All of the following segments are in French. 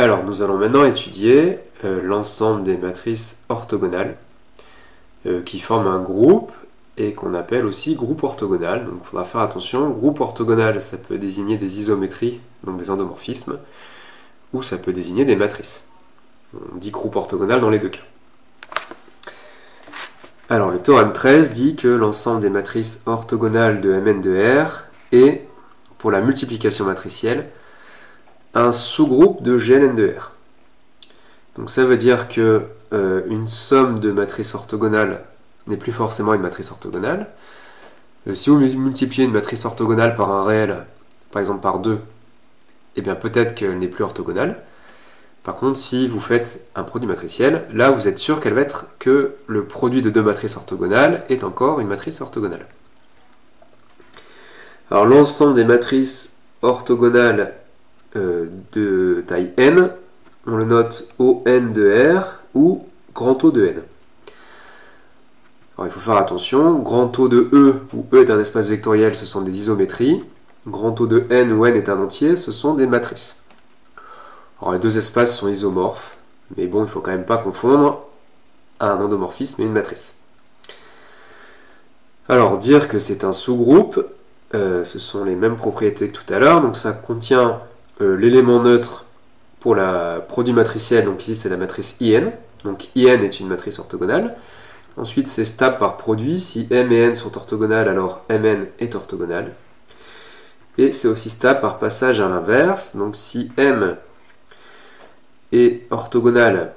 Alors, nous allons maintenant étudier l'ensemble des matrices orthogonales qui forment un groupe et qu'on appelle aussi groupe orthogonal. Donc, il faudra faire attention. Groupe orthogonal, ça peut désigner des isométries, donc des endomorphismes, ou ça peut désigner des matrices. On dit groupe orthogonal dans les deux cas. Alors, le théorème 13 dit que l'ensemble des matrices orthogonales de Mn de R est, pour la multiplication matricielle, un sous-groupe de GLN de R. Donc ça veut dire que une somme de matrices orthogonales n'est plus forcément une matrice orthogonale. Si vous multipliez une matrice orthogonale par un réel, par exemple par 2, eh bien peut-être qu'elle n'est plus orthogonale. Par contre, si vous faites un produit matriciel, là vous êtes sûr qu'elle va être que le produit de deux matrices orthogonales est encore une matrice orthogonale. Alors l'ensemble des matrices orthogonales de taille n, on le note ON de R ou grand O de n. Alors il faut faire attention, grand O de E, où E est un espace vectoriel, ce sont des isométries. Grand O de n où n est un entier, ce sont des matrices. Alors les deux espaces sont isomorphes, mais bon, il ne faut quand même pas confondre un endomorphisme et une matrice. Alors dire que c'est un sous-groupe, ce sont les mêmes propriétés que tout à l'heure, donc ça contient l'élément neutre pour la produit matriciel, donc ici c'est la matrice IN, donc IN est une matrice orthogonale. Ensuite c'est stable par produit, si M et N sont orthogonales, alors Mn est orthogonale. Et c'est aussi stable par passage à l'inverse, donc si M est orthogonale,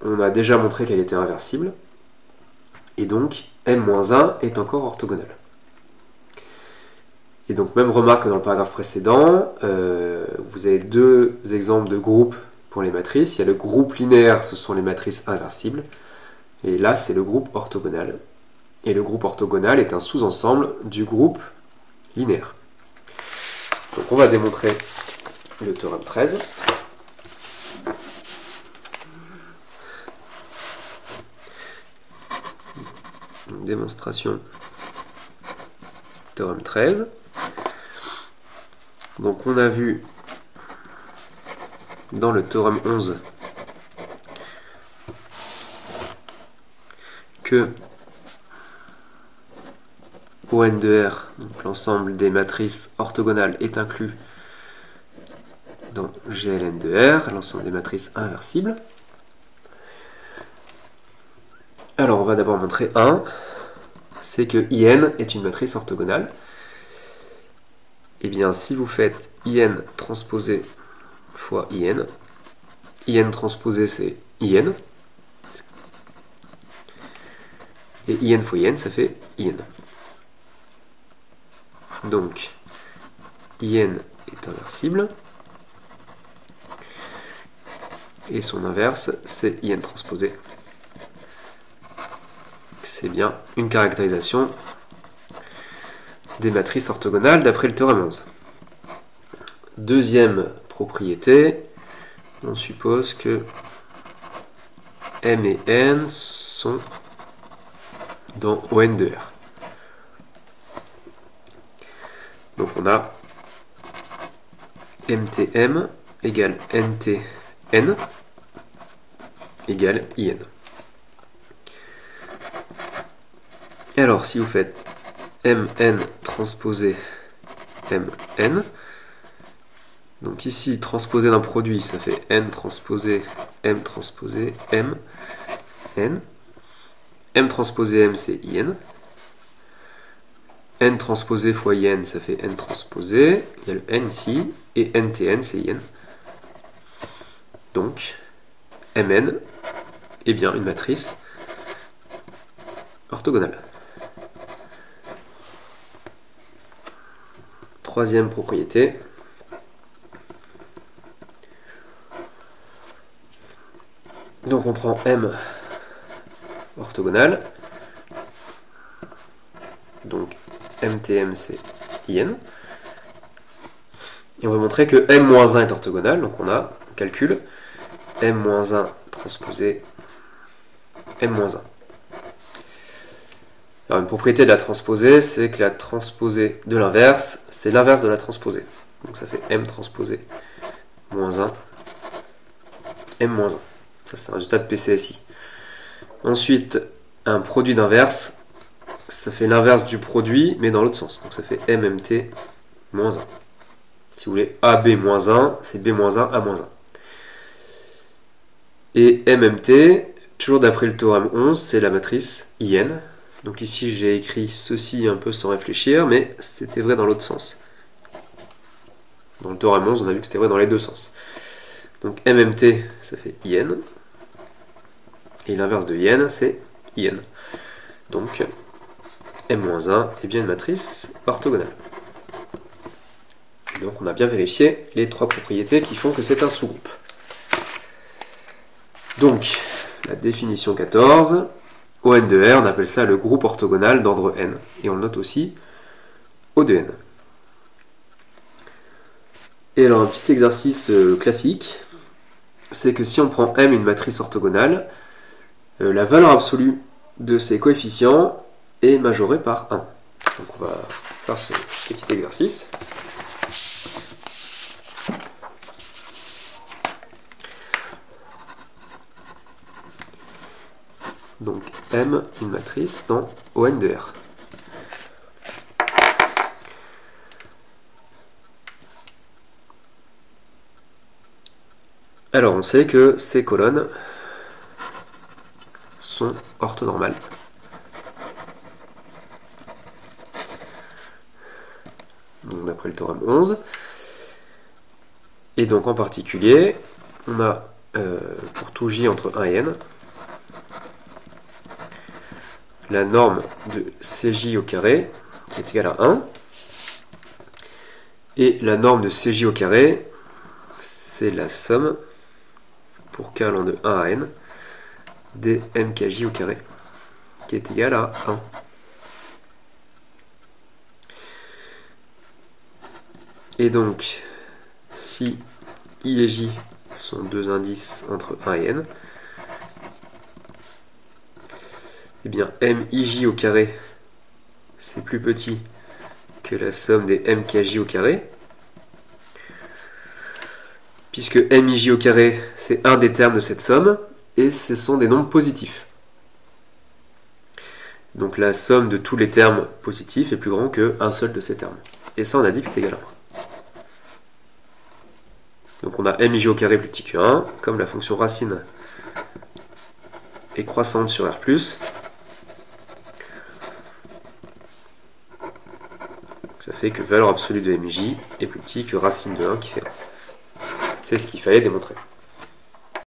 on a déjà montré qu'elle était inversible, et donc M-1 est encore orthogonale. Et donc même remarque que dans le paragraphe précédent, vous avez deux exemples de groupes pour les matrices. Il y a le groupe linéaire, ce sont les matrices inversibles. Et là, c'est le groupe orthogonal. Et le groupe orthogonal est un sous-ensemble du groupe linéaire. Donc on va démontrer le théorème 13. Une démonstration théorème 13. Donc on a vu dans le théorème 11 que ON de R, donc l'ensemble des matrices orthogonales, est inclus dans GLN de R, l'ensemble des matrices inversibles. Alors on va d'abord montrer 1, c'est que IN est une matrice orthogonale. Et bien si vous faites IN transposé fois IN, IN transposé c'est IN, et IN fois IN ça fait IN. Donc IN est inversible, et son inverse c'est IN transposé. C'est bien une caractérisation des matrices orthogonales d'après le théorème 11. Deuxième propriété, on suppose que M et N sont dans ON de R. Donc on a MTM égale NTN égale IN. Et alors si vous faites Mn transposé Mn, donc ici transposé d'un produit ça fait N transposé M transposé M, N, M transposé M c'est IN, N transposé fois IN ça fait N transposé, il y a le N ici, et NTN c'est IN. Donc Mn est bien une matrice orthogonale. Troisième propriété, donc on prend M orthogonal, donc MTM c'est IN, et on veut montrer que M-1 est orthogonal, donc on calcule M-1 transposé M-1. Alors une propriété de la transposée, c'est que la transposée de l'inverse, c'est l'inverse de la transposée. Donc ça fait M transposé moins 1 m-1. Ça, c'est un résultat de PCSI. Ensuite, un produit d'inverse, ça fait l'inverse du produit, mais dans l'autre sens. Donc ça fait MMT-1. Si vous voulez, AB-1, c'est B-1, A-1. Et MMT, toujours d'après le théorème 11, c'est la matrice IN. Donc ici, j'ai écrit ceci un peu sans réfléchir, mais c'était vrai dans l'autre sens. Dans le théorème 11, on a vu que c'était vrai dans les deux sens. Donc MMT, ça fait IN. Et l'inverse de IN, c'est IN. Donc M-1 est bien une matrice orthogonale. Et donc on a bien vérifié les trois propriétés qui font que c'est un sous-groupe. Donc, la définition 14, ON de R, on appelle ça le groupe orthogonal d'ordre n. Et on le note aussi O de n. Et alors un petit exercice classique, c'est que si on prend M une matrice orthogonale, la valeur absolue de ses coefficients est majorée par 1. Donc on va faire ce petit exercice. Donc M, une matrice dans ON de R. Alors on sait que ces colonnes sont orthonormales. Donc d'après le théorème 11. Et donc en particulier, on a pour tout j entre 1 et n, la norme de Cj au carré qui est égale à 1. Et la norme de Cj au carré, c'est la somme pour k allant de 1 à n des mkj au carré qui est égale à 1. Et donc, si i et j sont deux indices entre 1 et n, eh bien mij au carré, c'est plus petit que la somme des mkj au carré, puisque mij au carré, c'est un des termes de cette somme, et ce sont des nombres positifs. Donc la somme de tous les termes positifs est plus grand qu'un seul de ces termes. Et ça, on a dit que c'était égal à 1. Donc on a mij au carré plus petit que 1, comme la fonction racine est croissante sur R+, ça fait que valeur absolue de mj est plus petit que racine de 1 qui fait 1. C'est ce qu'il fallait démontrer.